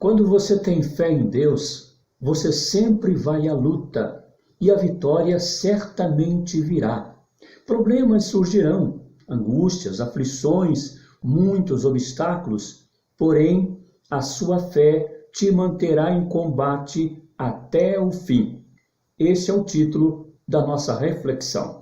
Quando você tem fé em Deus, você sempre vai à luta e a vitória certamente virá. Problemas surgirão, angústias, aflições, muitos obstáculos, porém a sua fé te manterá em combate até o fim. Esse é o título da nossa reflexão.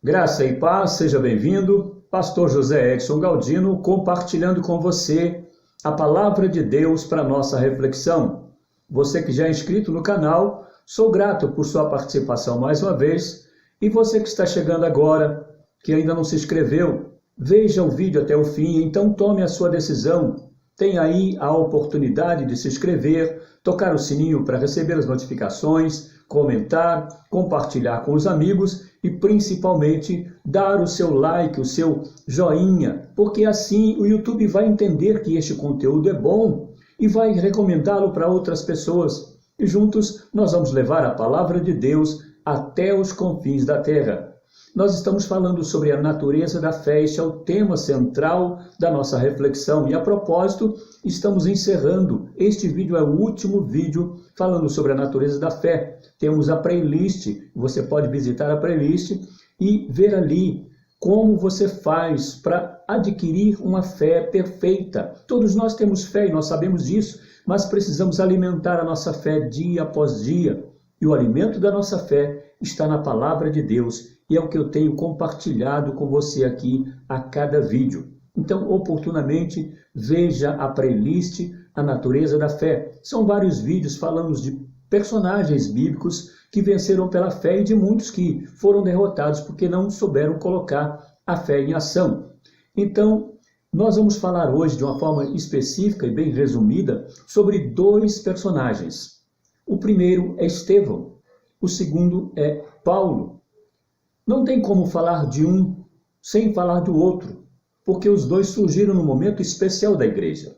Graça e paz, seja bem-vindo. Pastor José Edson Galdino, compartilhando com você a palavra de Deus para a nossa reflexão. Você que já é inscrito no canal, sou grato por sua participação mais uma vez. E você que está chegando agora, que ainda não se inscreveu, veja o vídeo até o fim, então tome a sua decisão. Tem aí a oportunidade de se inscrever, tocar o sininho para receber as notificações, comentar, compartilhar com os amigos e principalmente dar o seu like, o seu joinha, porque assim o YouTube vai entender que este conteúdo é bom e vai recomendá-lo para outras pessoas. E juntos nós vamos levar a palavra de Deus até os confins da terra. Nós estamos falando sobre a natureza da fé, este é o tema central da nossa reflexão. E a propósito, estamos encerrando. Este vídeo é o último vídeo falando sobre a natureza da fé. Temos a playlist, você pode visitar a playlist e ver ali como você faz para adquirir uma fé perfeita. Todos nós temos fé e nós sabemos disso, mas precisamos alimentar a nossa fé dia após dia. E o alimento da nossa fé está na palavra de Deus. E é o que eu tenho compartilhado com você aqui a cada vídeo. Então, oportunamente, veja a playlist A Natureza da Fé. São vários vídeos falando de personagens bíblicos que venceram pela fé e de muitos que foram derrotados porque não souberam colocar a fé em ação. Então, nós vamos falar hoje de uma forma específica e bem resumida sobre dois personagens. O primeiro é Estevão, o segundo é Paulo. Não tem como falar de um sem falar do outro, porque os dois surgiram num momento especial da igreja.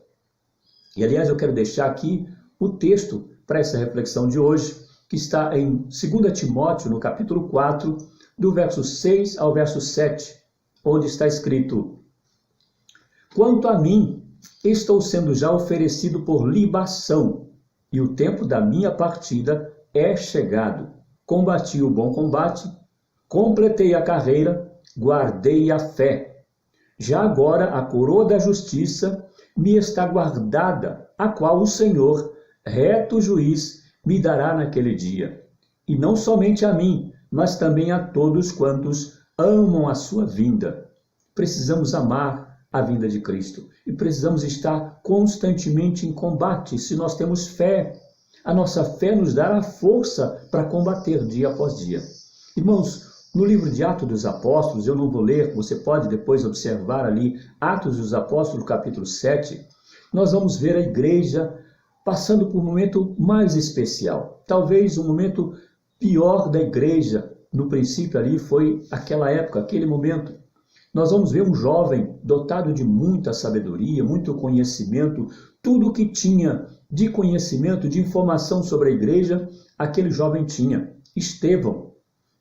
E, aliás, eu quero deixar aqui o texto para essa reflexão de hoje, que está em 2 Timóteo, no capítulo 4, do verso 6 ao verso 7, onde está escrito: Quanto a mim, estou sendo já oferecido por libação, e o tempo da minha partida é chegado. Combati o bom combate, completei a carreira, guardei a fé. Já agora a coroa da justiça me está guardada, a qual o Senhor, reto juiz, me dará naquele dia. E não somente a mim, mas também a todos quantos amam a sua vinda. Precisamos amar a vinda de Cristo e precisamos estar constantemente em combate. Se nós temos fé, a nossa fé nos dará força para combater dia após dia. Irmãos, no livro de Atos dos Apóstolos, eu não vou ler, você pode depois observar ali, Atos dos Apóstolos, capítulo 7, nós vamos ver a igreja passando por um momento mais especial. Talvez o momento pior da igreja, no princípio ali, foi aquela época, aquele momento. Nós vamos ver um jovem dotado de muita sabedoria, muito conhecimento, tudo o que tinha de conhecimento, de informação sobre a igreja, aquele jovem tinha. Estevão.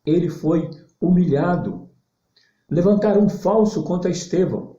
Ele foi humilhado. Levantaram um falso contra Estevão.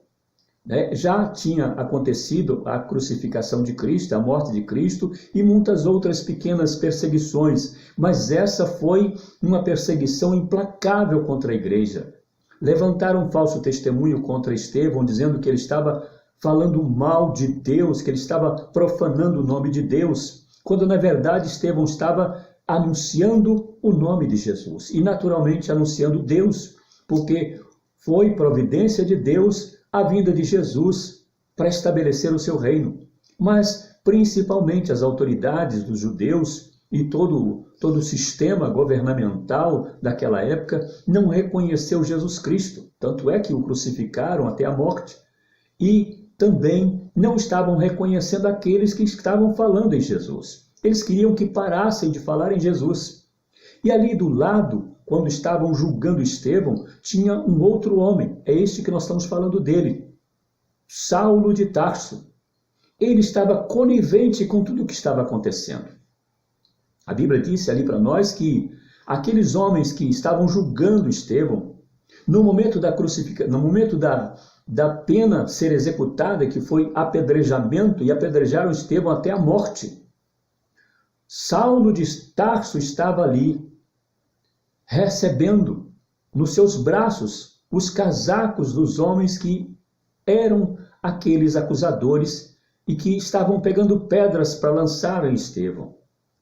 Já tinha acontecido a crucificação de Cristo, a morte de Cristo e muitas outras pequenas perseguições, mas essa foi uma perseguição implacável contra a igreja. Levantaram um falso testemunho contra Estevão, dizendo que ele estava falando mal de Deus, que ele estava profanando o nome de Deus, quando na verdade Estevão estava anunciando o nome de Jesus e naturalmente anunciando Deus, porque foi providência de Deus a vinda de Jesus para estabelecer o seu reino. Mas principalmente as autoridades dos judeus e todo o sistema governamental daquela época não reconheceu Jesus Cristo, tanto é que o crucificaram até a morte, e também não estavam reconhecendo aqueles que estavam falando em Jesus. Eles queriam que parassem de falar em Jesus. E ali do lado, quando estavam julgando Estevão, tinha um outro homem. É este que nós estamos falando dele. Saulo de Tarso. Ele estava conivente com tudo o que estava acontecendo. A Bíblia disse ali para nós que aqueles homens que estavam julgando Estevão, no momento da crucificação, no momento da pena ser executada, que foi apedrejamento, e apedrejaram Estevão até a morte. Saulo de Tarso estava ali, recebendo nos seus braços os casacos dos homens que eram aqueles acusadores e que estavam pegando pedras para lançar em Estevão.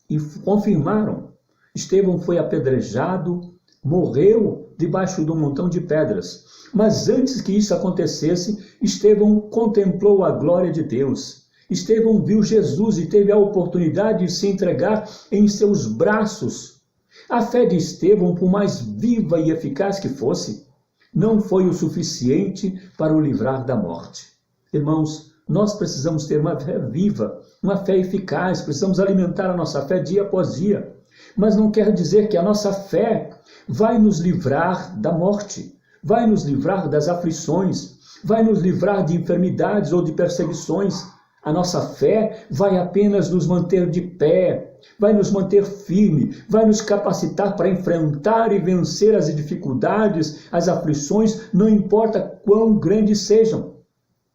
E confirmaram, Estevão foi apedrejado, morreu debaixo de um montão de pedras. Mas antes que isso acontecesse, Estevão contemplou a glória de Deus. Estevão viu Jesus e teve a oportunidade de se entregar em seus braços. A fé de Estevão, por mais viva e eficaz que fosse, não foi o suficiente para o livrar da morte. Irmãos, nós precisamos ter uma fé viva, uma fé eficaz, precisamos alimentar a nossa fé dia após dia. Mas não quer dizer que a nossa fé vai nos livrar da morte, vai nos livrar das aflições, vai nos livrar de enfermidades ou de perseguições. A nossa fé vai apenas nos manter de pé, vai nos manter firme, vai nos capacitar para enfrentar e vencer as dificuldades, as aflições, não importa quão grandes sejam.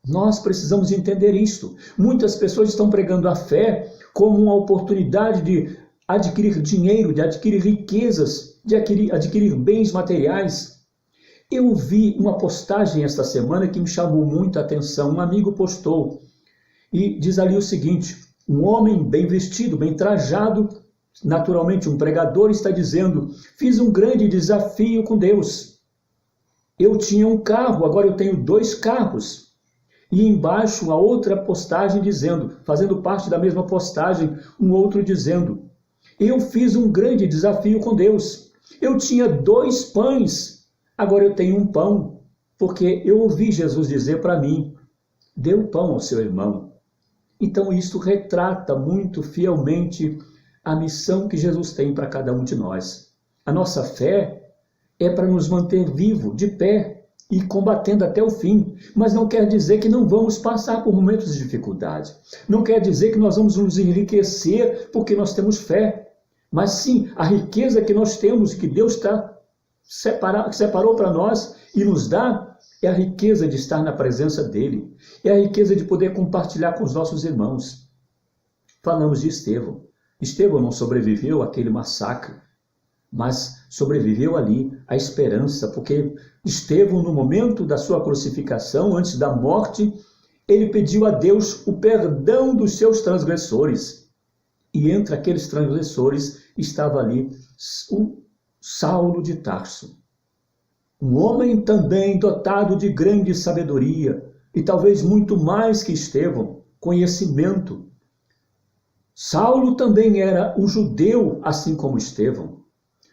Nós precisamos entender isto. Muitas pessoas estão pregando a fé como uma oportunidade de adquirir dinheiro, de adquirir riquezas, de adquirir bens materiais. Eu vi uma postagem esta semana que me chamou muito a atenção. Um amigo postou e diz ali o seguinte: um homem bem vestido, bem trajado, naturalmente um pregador, está dizendo: fiz um grande desafio com Deus. Eu tinha um carro, agora eu tenho 2 carros. E embaixo a outra postagem dizendo, fazendo parte da mesma postagem, um outro dizendo: eu fiz um grande desafio com Deus. Eu tinha 2 pães, agora eu tenho um pão, porque eu ouvi Jesus dizer para mim: dê o pão ao seu irmão. Então isto retrata muito fielmente a missão que Jesus tem para cada um de nós. A nossa fé é para nos manter vivo, de pé e combatendo até o fim, mas não quer dizer que não vamos passar por momentos de dificuldade. Não quer dizer que nós vamos nos enriquecer porque nós temos fé. Mas sim, a riqueza que nós temos, que Deus separou para nós e nos dá, é a riqueza de estar na presença dEle. É a riqueza de poder compartilhar com os nossos irmãos. Falamos de Estevão. Estevão não sobreviveu àquele massacre, mas sobreviveu ali a esperança, porque Estevão, no momento da sua crucificação, antes da morte, ele pediu a Deus o perdão dos seus transgressores. E entre aqueles transgressores estava ali o Saulo de Tarso. Um homem também dotado de grande sabedoria, e talvez muito mais que Estevão, conhecimento. Saulo também era um judeu, assim como Estevão.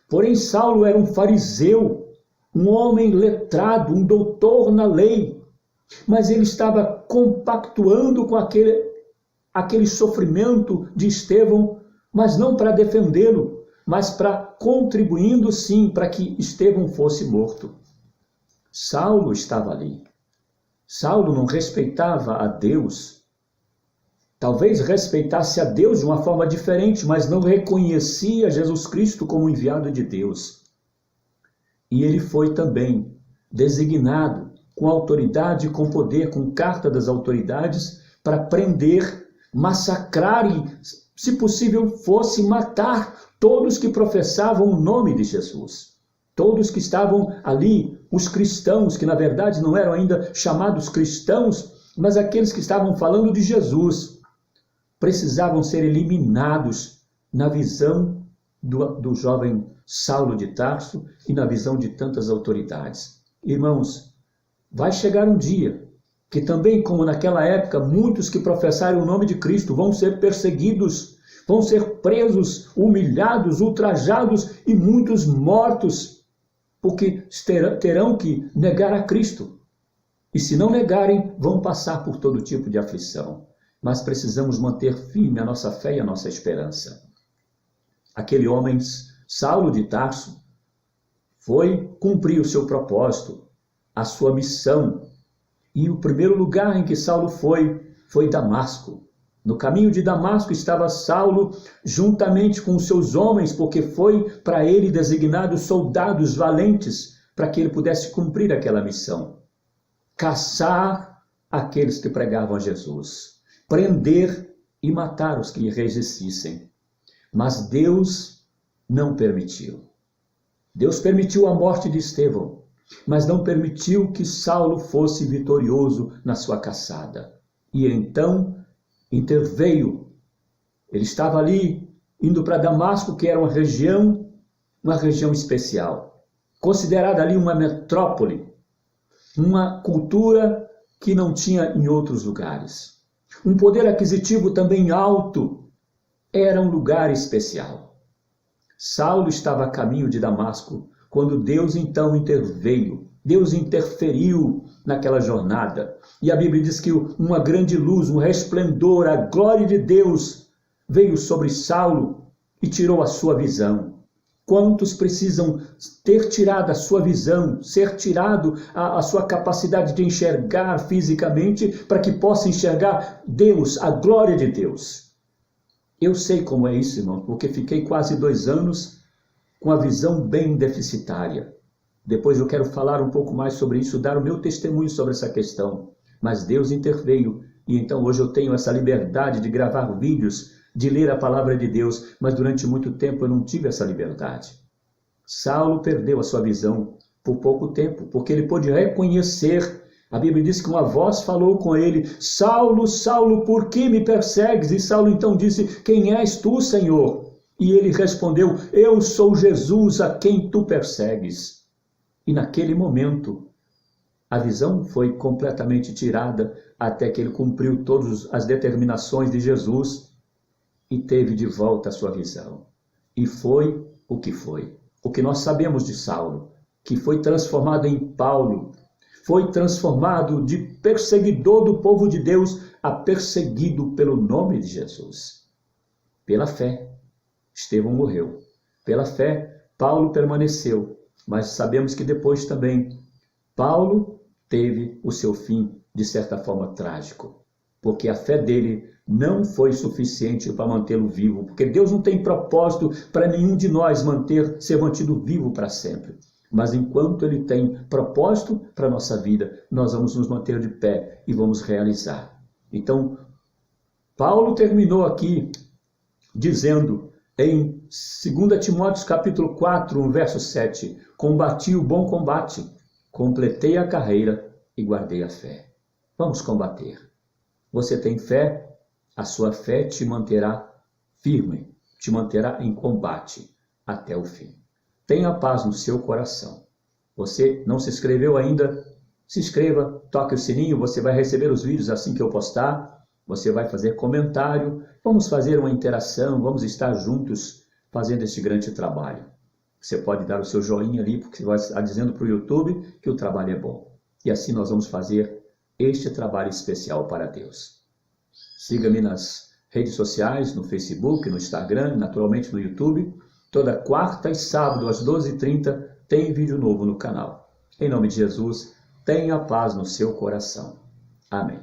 Porém, Saulo era um fariseu, um homem letrado, um doutor na lei. Mas ele estava compactuando com aquele sofrimento de Estevão, mas não para defendê-lo, mas para contribuindo sim para que Estevão fosse morto. Saulo estava ali. Saulo não respeitava a Deus. Talvez respeitasse a Deus de uma forma diferente, mas não reconhecia Jesus Cristo como enviado de Deus. E ele foi também designado com autoridade, com poder, com carta das autoridades, para prender, massacrar e, se possível, fosse matar todos que professavam o nome de Jesus. Todos que estavam ali, os cristãos, que na verdade não eram ainda chamados cristãos, mas aqueles que estavam falando de Jesus, precisavam ser eliminados na visão do jovem Saulo de Tarso e na visão de tantas autoridades. Irmãos, vai chegar um dia que também, como naquela época, muitos que professarem o nome de Cristo vão ser perseguidos, vão ser presos, humilhados, ultrajados e muitos mortos, porque terão que negar a Cristo. E se não negarem, vão passar por todo tipo de aflição. Mas precisamos manter firme a nossa fé e a nossa esperança. Aquele homem, Saulo de Tarso, foi cumprir o seu propósito, a sua missão. E o primeiro lugar em que Saulo foi Damasco. No caminho de Damasco estava Saulo, juntamente com os seus homens, porque foi para ele designado soldados valentes, para que ele pudesse cumprir aquela missão. Caçar aqueles que pregavam a Jesus, prender e matar os que lhe resistissem. Mas Deus não permitiu. Deus permitiu a morte de Estevão, mas não permitiu que Saulo fosse vitorioso na sua caçada. E então interveio. Ele estava ali, indo para Damasco, que era uma região especial, considerada ali uma metrópole, uma cultura que não tinha em outros lugares. Um poder aquisitivo também alto, era um lugar especial. Saulo estava a caminho de Damasco, quando Deus então interveio. Deus interferiu naquela jornada. E a Bíblia diz que uma grande luz, um resplendor, a glória de Deus veio sobre Saulo e tirou a sua visão. Quantos precisam ter tirado a sua visão, ser tirado a sua capacidade de enxergar fisicamente, para que possa enxergar Deus, a glória de Deus? Eu sei como é isso, irmão, porque fiquei quase 2 anos com a visão bem deficitária. Depois eu quero falar um pouco mais sobre isso, dar o meu testemunho sobre essa questão. Mas Deus interveio, e então hoje eu tenho essa liberdade de gravar vídeos, de ler a palavra de Deus, mas durante muito tempo eu não tive essa liberdade. Saulo perdeu a sua visão por pouco tempo, porque ele pôde reconhecer. A Bíblia diz que uma voz falou com ele: Saulo, Saulo, por que me persegues? E Saulo então disse: quem és tu, Senhor? E ele respondeu: eu sou Jesus a quem tu persegues. E naquele momento, a visão foi completamente tirada, até que ele cumpriu todas as determinações de Jesus e teve de volta a sua visão. E foi o que foi. O que nós sabemos de Saulo, que foi transformado em Paulo, foi transformado de perseguidor do povo de Deus a perseguido pelo nome de Jesus. Pela fé, Estevão morreu. Pela fé, Paulo permaneceu. Mas sabemos que depois também Paulo teve o seu fim, de certa forma, trágico. Porque a fé dele não foi suficiente para mantê-lo vivo. Porque Deus não tem propósito para nenhum de nós ser mantido vivo para sempre. Mas enquanto ele tem propósito para a nossa vida, nós vamos nos manter de pé e vamos realizar. Então, Paulo terminou aqui dizendo em 2 Timóteo capítulo 4, verso 7, combati o bom combate, completei a carreira e guardei a fé. Vamos combater. Você tem fé? A sua fé te manterá firme, te manterá em combate até o fim. Tenha paz no seu coração. Você não se inscreveu ainda? Se inscreva, toque o sininho, você vai receber os vídeos assim que eu postar. Você vai fazer comentário, vamos fazer uma interação, vamos estar juntos fazendo este grande trabalho. Você pode dar o seu joinha ali, porque você vai estar dizendo para o YouTube que o trabalho é bom. E assim nós vamos fazer este trabalho especial para Deus. Siga-me nas redes sociais, no Facebook, no Instagram, naturalmente no YouTube. Toda quarta e sábado às 12h30 tem vídeo novo no canal. Em nome de Jesus, tenha paz no seu coração. Amém.